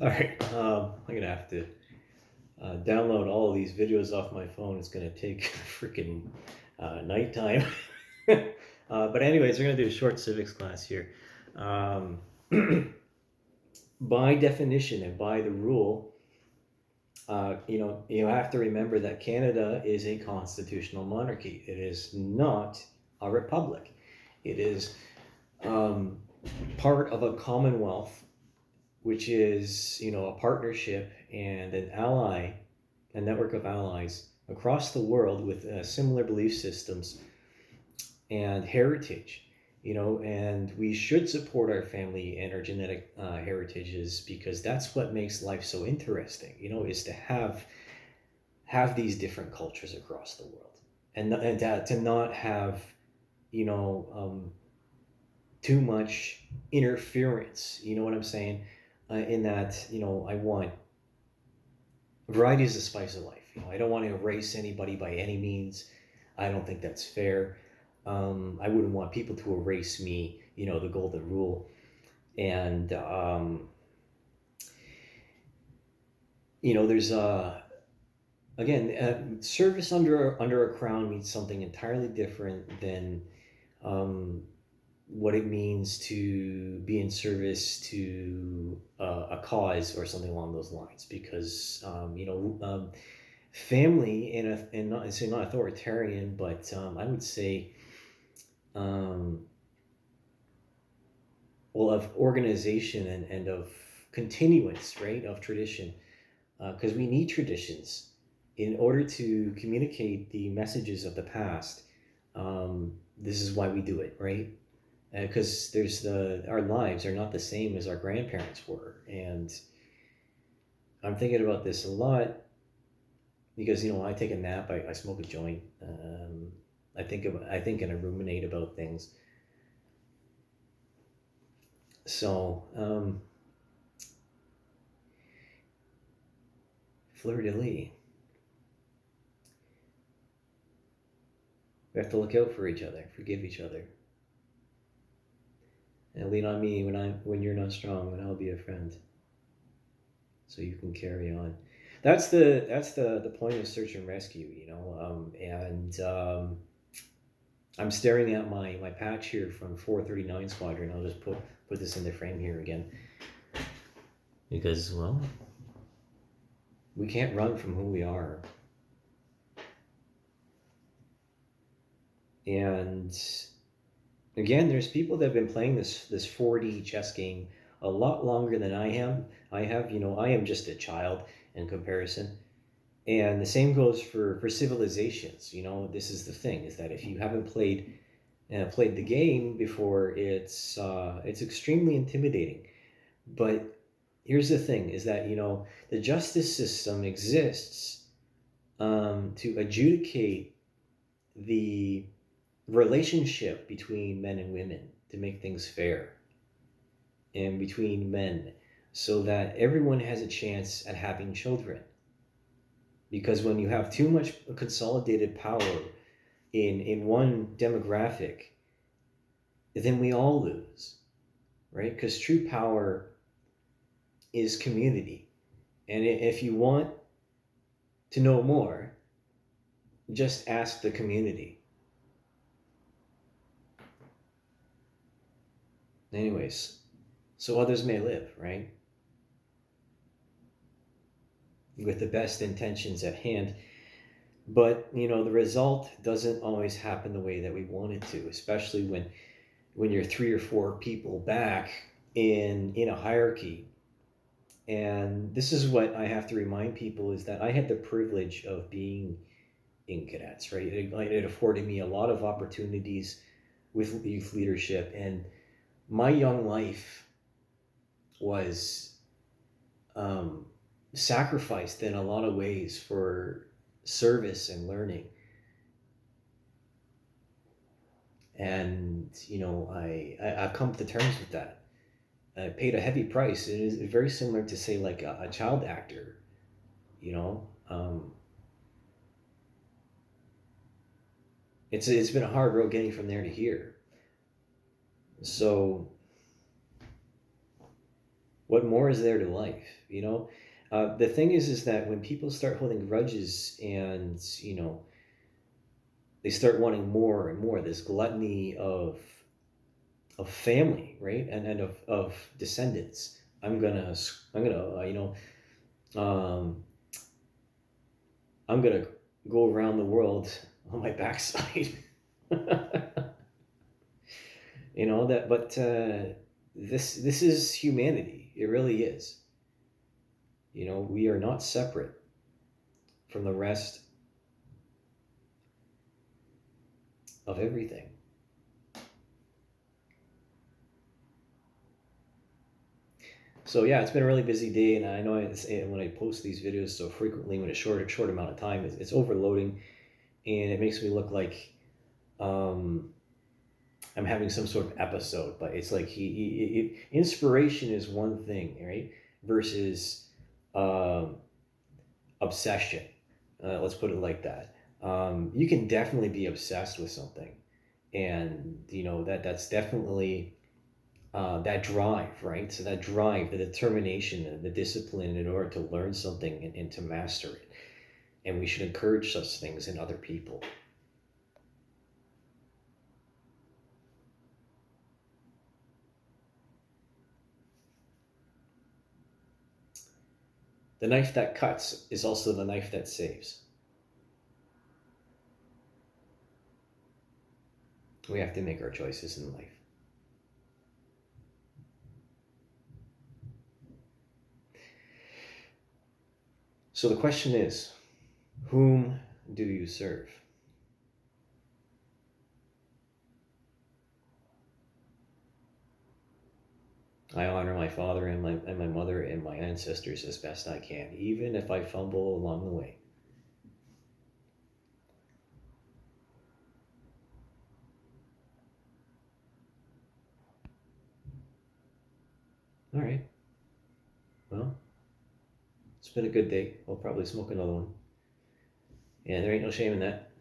All right, I'm gonna have to download all of these videos off my phone. It's gonna take freaking nighttime. But anyways, we're gonna do a short civics class here. Um, by definition and by the rule, you have to remember that Canada is a constitutional monarchy. It is not a republic. It is um, part of a commonwealth, which is a partnership and an ally, a network of allies across the world with similar belief systems and heritage. And we should support our family and our genetic heritages, because that's what makes life so interesting. Is to have these different cultures across the world, and to not have you know um, too much interference. You know what I'm saying? In that, I want variety is the spice of life. I don't want to erase anybody by any means. I don't think that's fair. I wouldn't want people to erase me. The golden rule. And there's again, service under a crown means something entirely different than um, what it means to be in service to a cause or something along those lines. Because family and not say not authoritarian, but I would say um, well, of organization and of continuance, right, of tradition, because we need traditions in order to communicate the messages of the past. This is why we do it, right? Because there's our lives are not the same as our grandparents were. And I'm thinking about this a lot because I take a nap, I smoke a joint. I think and I ruminate about things. So fleur de lis, we have to look out for each other, forgive each other, and lean on me when you're not strong, and I'll be a friend, so you can carry on. That's the point of search and rescue. And I'm staring at my patch here from 439 Squadron. I'll just put this in the frame here again, because we can't run from who we are. And again, there's people that have been playing this 4D chess game a lot longer than I am. I am just a child in comparison. And the same goes for civilizations. This is the thing, is that if you haven't played the game before, it's extremely intimidating. But here's the thing: is that the justice system exists to adjudicate the relationship between men and women, to make things fair, and between men, so that everyone has a chance at having children. Because when you have too much consolidated power in one demographic, then we all lose, right? Because true power is community. And if you want to know more, just ask the community. Anyways, so others may live, right? With the best intentions at hand. But the result doesn't always happen the way that we want it to, especially when you're three or four people back in a hierarchy. And this is what I have to remind people, is that I had the privilege of being in cadets, right? It afforded me a lot of opportunities with youth leadership, and my young life was um, sacrificed in a lot of ways for service and learning. And I've come to terms with that. I paid a heavy price. It is very similar to, say, like a child actor. You know, it's been a hard road getting from there to here. So What more is there to life? You know, the thing is that when people start holding grudges and they start wanting more and more, this gluttony of family, right, and of descendants. I'm gonna um, I'm gonna go around the world on my backside. That, but this is humanity. It really is. We are not separate from the rest of everything. So yeah, it's been a really busy day, and I know when I post these videos so frequently, when it's short amount of time, it's overloading, and it makes me look like um, I'm having some sort of episode. But it's like inspiration is one thing, right? Versus um, obsession. Let's put it like that. You can definitely be obsessed with something, and that's definitely that drive, right? So that drive, the determination, and the discipline in order to learn something and to master it. And we should encourage such things in other people. The knife that cuts is also the knife that saves. We have to make our choices in life. So the question is, whom do you serve? I honor my father and my mother and my ancestors as best I can, even if I fumble along the way. All right. Well, it's been a good day. I'll probably smoke another one. Yeah, there ain't no shame in that.